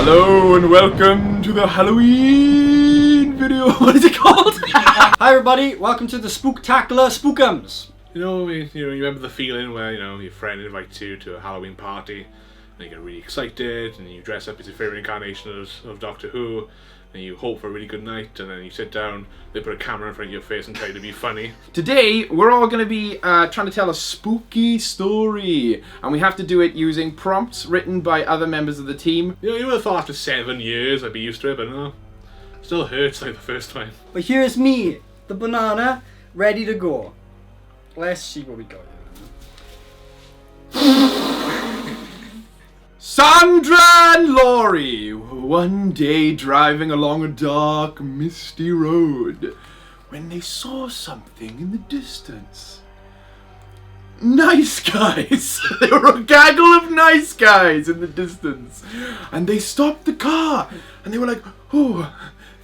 Hello and welcome to the Halloween video. What is it called? Hi everybody, welcome to the Spooktacular Spookums. You remember the feeling where, your friend invites you to a Halloween party and you get really excited and you dress up as your favourite incarnation of Doctor Who and you hope for a really good night and then you sit down, they put a camera in front of your face and tell you to be funny. Today we're all going to be trying to tell a spooky story, and we have to do it using prompts written by other members of the team. You would have thought after 7 years I'd be used to it, but no. Still hurts like the first time. But here's me, the banana, ready to go. Let's see what we got here. Sandra and Laurie were one day driving along a dark, misty road when they saw something in the distance. Nice guys! There were a gaggle of nice guys in the distance. And they stopped the car and they were like, oh,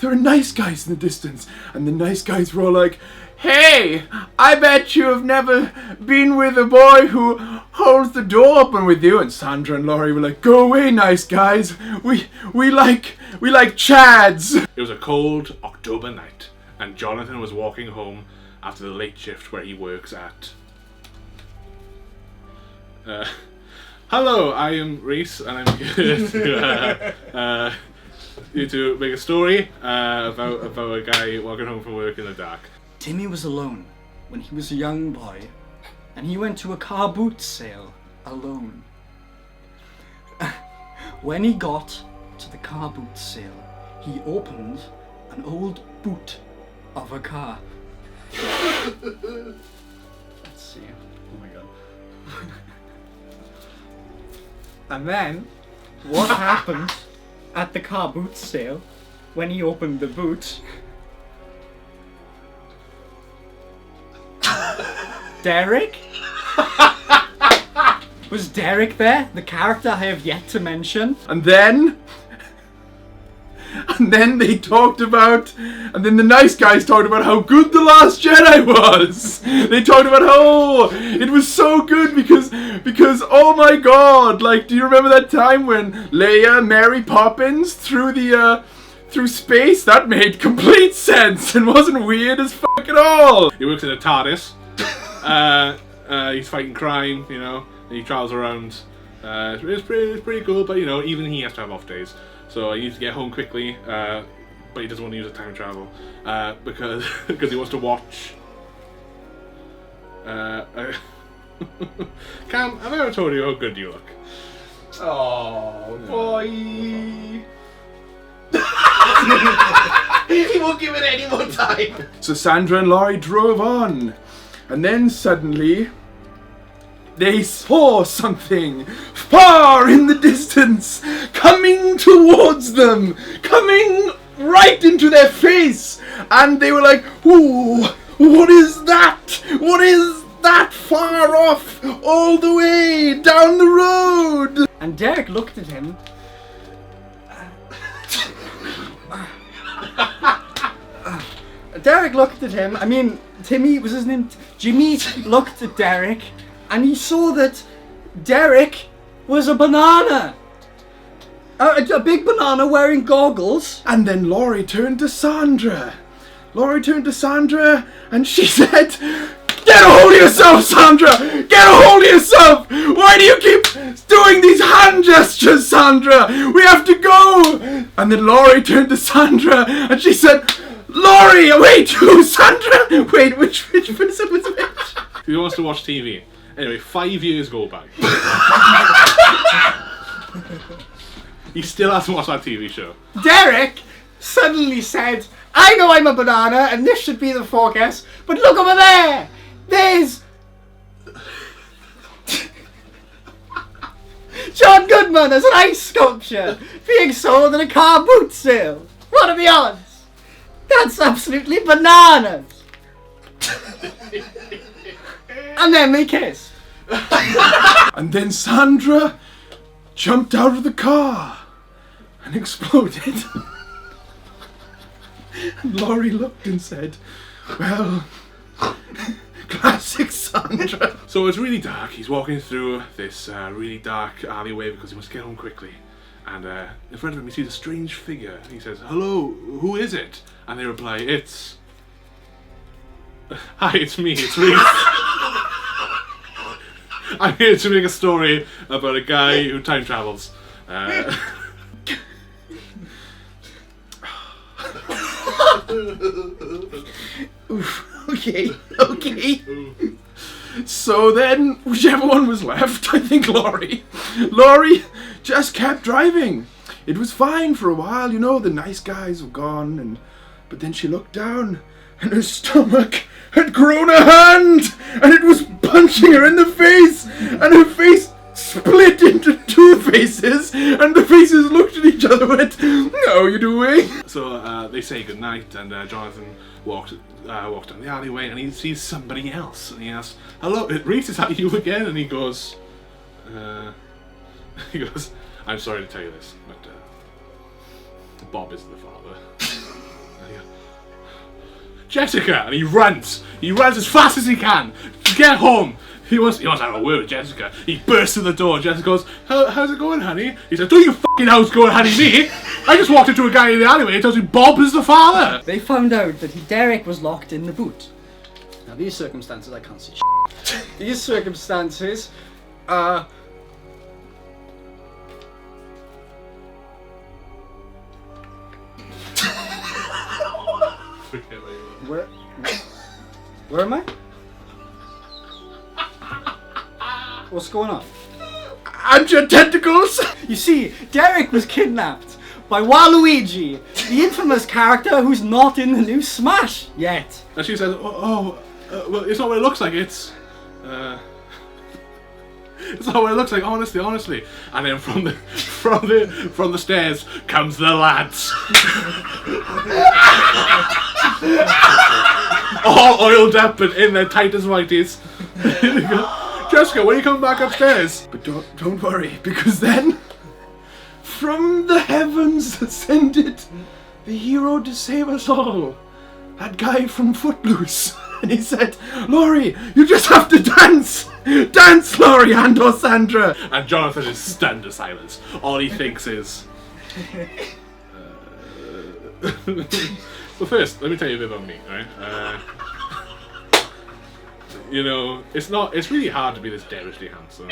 there are nice guys in the distance. And the nice guys were all like, hey, I bet you have never been with a boy who holds the door open with you. And Sandra and Laurie were like, go away, nice guys. We like Chads. It was a cold October night and Jonathan was walking home after the late shift where he works at. Hello, I am Reese and I'm here to make a story about a guy walking home from work in the dark. Timmy was alone when he was a young boy, and he went to a car boot sale alone. When he got to the car boot sale, he opened an old boot of a car. Let's see. Oh my god. And then, what happened at the car boot sale when he opened the boot? Derek? Was Derek there? The character I have yet to mention. And then they talked about, and then the nice guys talked about how good The Last Jedi was. They talked about how it was so good because oh my god, like, do you remember that time when Leia, Mary Poppins through space? That made complete sense and wasn't weird as fuck at all. He works in a TARDIS. He's fighting crime, and he travels around. It's pretty cool, but even he has to have off days. So he needs to get home quickly, but he doesn't want to use the time travel because he wants to watch. Cam, have I ever told you how good you look? Oh boy. He won't give it any more time. So Sandra and Laurie drove on, and then suddenly they saw something far in the distance coming towards them, coming right into their face, and they were like, ooh, what is that? What is that far off, all the way down the road? And Derek looked at him. Derek looked at him. I mean, Timmy was his name. Jimmy looked at Derek, and he saw that Derek was a banana. A big banana wearing goggles. And then Laurie turned to Sandra. And she said, get a hold of yourself, Sandra! Get a hold of yourself! Why do you keep doing these hand gestures, Sandra? We have to go! And then Laurie turned to Sandra and she said, Laurie, wait, who, Sandra? Wait, which person was which? He wants to watch TV. Anyway, 5 years go by. He still hasn't watched that TV show. Derek suddenly said, I know I'm a banana and this should be the focus, but look over there! There's John Goodman as an ice sculpture being sold at a car boot sale. What are the odds? That's absolutely bananas. And then they kissed. And then Sandra jumped out of the car and exploded. And Laurie looked and said, well, classic Sandra. So it's really dark. He's walking through this really dark alleyway because he must get home quickly. And in front of him he sees a strange figure. He says, "Hello, who is it?" And they reply, "It's... Hi, it's me, it's Reese. I'm here to make a story about a guy who time travels." Okay. So then, whichever one was left, I think Laurie just kept driving. It was fine for a while, you know, the nice guys were gone, but then she looked down and her stomach had grown a hand and it was punching her in the face, and her face split into two faces, and the faces looked at each other and went, "How are you doing?" So they say goodnight, and Jonathan walks down the alleyway, and he sees somebody else, and he asks, "Hello, Reese, is that you again?" And he goes, "I'm sorry to tell you this, but Bob is the father." And he goes, "Jessica!" And he runs as fast as he can to get home. He wants to have a word with Jessica. He bursts through the door. Jessica goes, "How's it going, honey?" He says, "Don't you fucking how's it going, honey, me? I just walked into a guy in the alleyway and tells me Bob is the father." They found out that Derek was locked in the boot. Now these circumstances, I can't see shit. These circumstances, Where am I? What's going on? And your tentacles! You see, Derek was kidnapped by Waluigi, the infamous character who's not in the new Smash yet. And she says, well, it's not what it looks like, it's not what it looks like, honestly. And then from the stairs comes the lads. All oiled up and in their tightest whities. "Jessica, when are you coming back upstairs?" But don't worry, because then, from the heavens ascended the hero to save us all. That guy from Footloose. And he said, "Laurie, you just have to dance! Dance, Laurie and or Sandra!" And Jonathan is stunned to silence. All he thinks is... Well, first, let me tell you a bit about me, right? You know, it's really hard to be this devilishly handsome.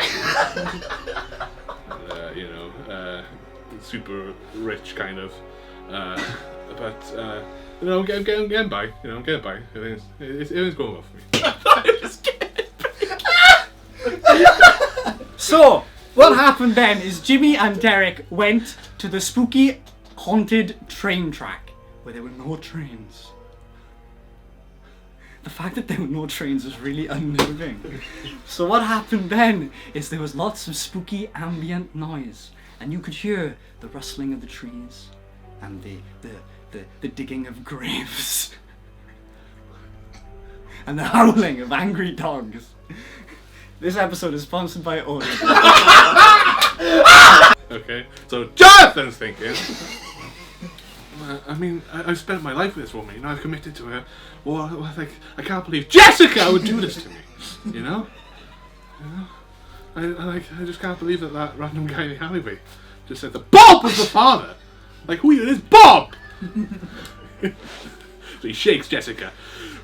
Super rich, kind of. But, you know, I'm getting by. You know, I'm getting by. Everything's going well for me. So, what happened then is Jimmy and Derek went to the spooky, haunted train track where there were no trains. The fact that there were no trains was really unnerving. So what happened then is there was lots of spooky ambient noise, and you could hear the rustling of the trees and the digging of graves and the howling of angry dogs. This episode is sponsored by Oda. Okay, so Jonathan's thinking, I mean, I've spent my life with this woman, you know, I've committed to her. Well, like, I can't believe Jessica would do this to me, you know? I just can't believe that random guy in the alleyway just said that Bob was the father. Like, who is Bob? So he shakes Jessica.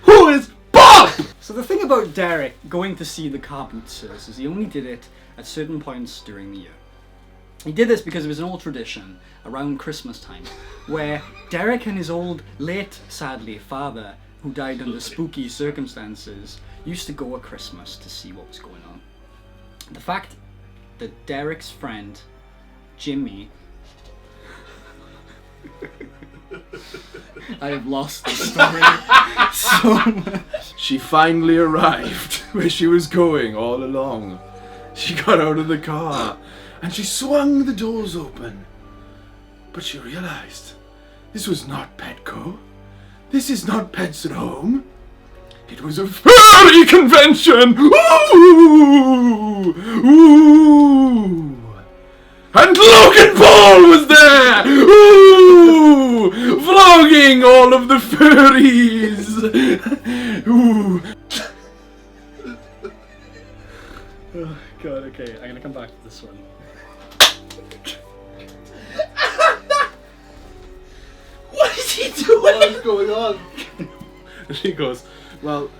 Who is Bob? So the thing about Derek going to see the Carpenters is he only did it at certain points during the year. He did this because it was an old tradition around Christmas time where Derek and his old, late, sadly, father, who died under spooky circumstances, used to go at Christmas to see what was going on. The fact that Derek's friend, Jimmy... I have lost the story so much. She finally arrived where she was going all along. She got out of the car and she swung the doors open. But she realized this was not Petco. This is not Pets at Home. It was a furry convention! Ooh! Ooh! And Logan Paul was there! Ooh! Vlogging all of the furries! Ooh! Oh god, okay, I'm gonna come back to this one. What's going on? And she goes, well,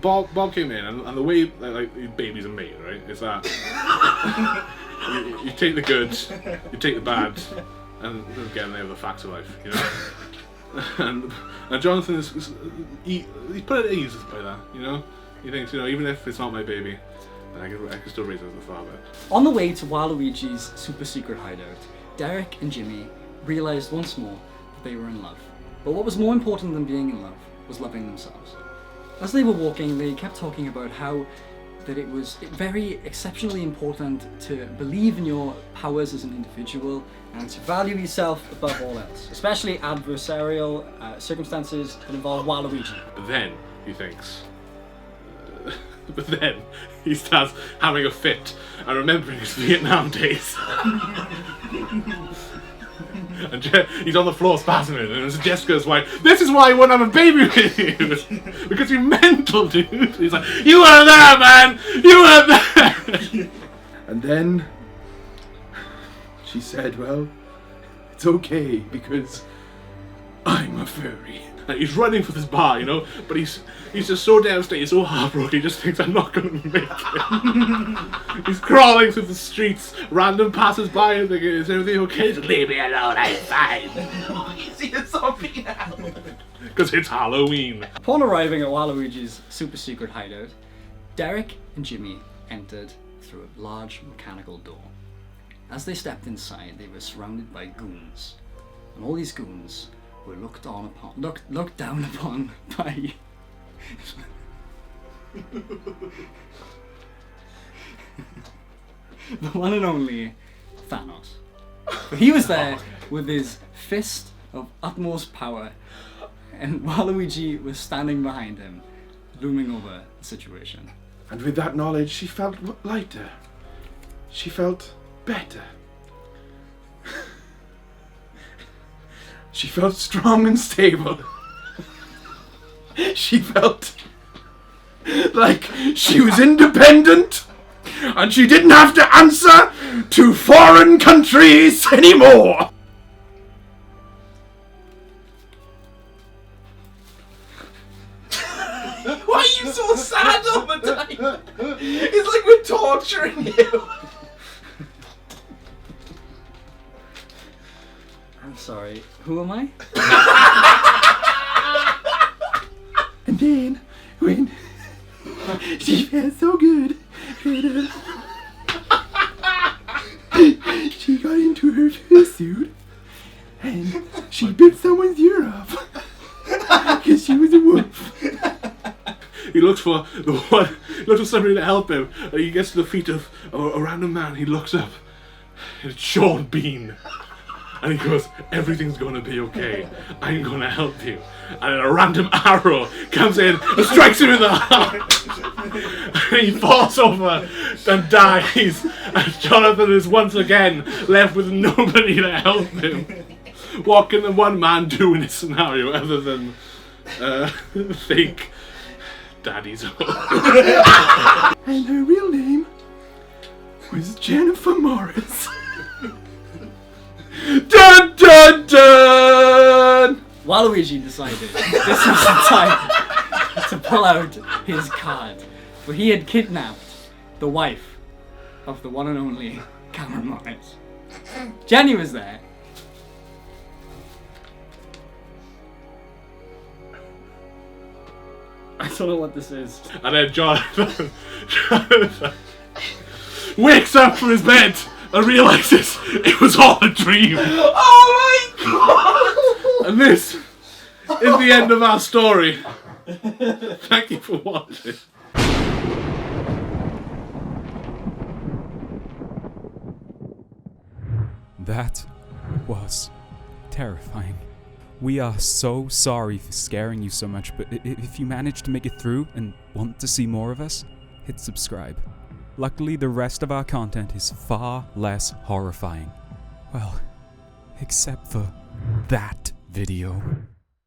Bob came in, and the way like babies are made, right, is that you take the good, you take the bad, and again they have the facts of life, you know. and Jonathan he's put at ease by that, you know. He thinks, you know, even if it's not my baby, I can still raise it as a father. On the way to Waluigi's super secret hideout, Derek and Jimmy realized once more that they were in love. But what was more important than being in love was loving themselves. As they were walking, they kept talking about how that it was very exceptionally important to believe in your powers as an individual and to value yourself above all else, especially adversarial circumstances that involve Waluigi. But then he thinks. But then he starts having a fit and remembering his Vietnam days. And he's on the floor spasming, and it's Jessica's wife. This is why I won't have a baby with you, because you're mental, dude. He's like, you weren't there, man. You weren't there. And then she said, well, it's okay because I'm a furry. And he's running for this bar, you know, but he's just so devastated, so heartbroken, he just thinks I'm not going to make it. He's crawling through the streets, random passers-by and thinking, is everything okay? Just leave me alone, I'm fine. Is he a zombie now? Because it's Halloween. Upon arriving at Waluigi's super secret hideout, Derek and Jimmy entered through a large mechanical door. As they stepped inside, they were surrounded by goons, and all these goons were looked down upon by the one and only Thanos. But he was there with his fist of utmost power, and Waluigi was standing behind him, looming over the situation. And with that knowledge, she felt lighter. She felt better. She felt strong and stable. She felt like she was independent and she didn't have to answer to foreign countries anymore. Why are you so sad all the time? It's like we're torturing you. I'm sorry, who am I? And then, when she felt so good, she got into her fursuit and she bit someone's ear off because she was a wolf. He looks for the one. He looks for somebody to help him. And he gets to the feet of a random man. He looks up. And it's Sean Bean. And he goes, everything's gonna be okay. I'm gonna help you. And then a random arrow comes in and strikes him in the heart. And he falls over and dies. And Jonathan is once again left with nobody to help him. What can the one man do in this scenario other than think Daddy's home? And her real name was Jennifer Morris. Dun dun dun! Waluigi decided this was the time to pull out his card, for he had kidnapped the wife of the one and only Cameron Morris. Jenny was there. I don't know what this is. And then Jonathan wakes up from his bed and realizes it was all a dream. Oh my god! And this is the end of our story. Thank you for watching. That was terrifying. We are so sorry for scaring you so much, but if you managed to make it through and want to see more of us, hit subscribe. Luckily, the rest of our content is far less horrifying. Well, except for that video.